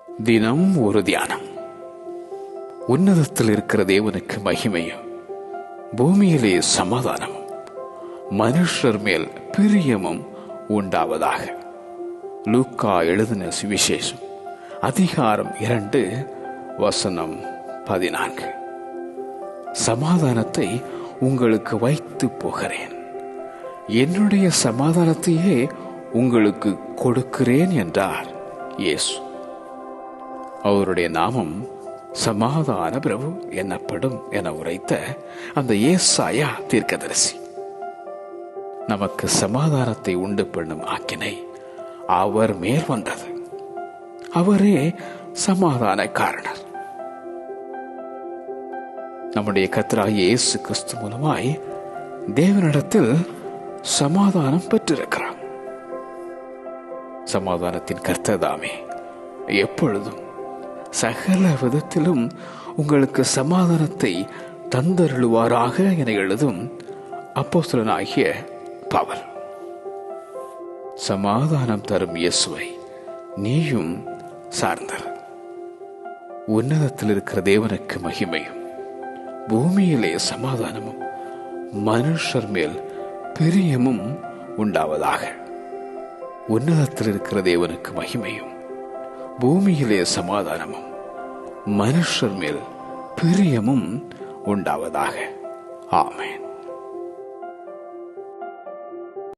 தினம் ஒரு தியானம். உன்னதத்தில் இருக்கிற தேவனுக்கு மகிமையும், பூமியிலே சமாதானமும், மனுஷர் மேல் பிரியமும் உண்டாவதாக. லூக்கா எழுதின சுவிசேஷம் அதிகாரம் 2 வசனம் 14. சமாதானத்தை உங்களுக்கு வைத்து போகிறேன், என்னுடைய சமாதானத்தையே உங்களுக்கு கொடுக்கிறேன் என்றார் இயேசு. அவருடைய நாமம் சமாதான பிரபு எனப்படும் என உரைத்த அந்த ஏசாயா தீர்க்கதரிசி. நமக்கு சமாதானத்தை உண்டு பண்ணும் ஆக்கினை அவர் மேல் வந்தது. அவரே சமாதான காரணர். நம்முடைய கர்த்தராகிய இயேசு கிறிஸ்து மூலமாய் தேவனிடத்தில் சமாதானம் பெற்றிருக்கிறார். சமாதானத்தின் கர்த்ததாமே எப்பொழுதும் சகல விதத்திலும் உங்களுக்கு சமாதானத்தை தந்தருளுவாராக என எழுதும் அப்போஸ்தலனாகிய பவுல். சமாதானம் தரும் இயேசுவை நீயும் சார்ந்தர். உன்னதத்தில் இருக்கிற தேவனுக்கு மகிமையும், பூமியிலே சமாதானமும், மனுஷர் மேல் பிரியமும் உண்டாவதாக. உன்னதத்தில் இருக்கிற தேவனுக்கு மகிமையும், பூமியிலே சமாதானமும், மனுஷர் மேல் பிரியமும் உண்டாவதாக. ஆமென்.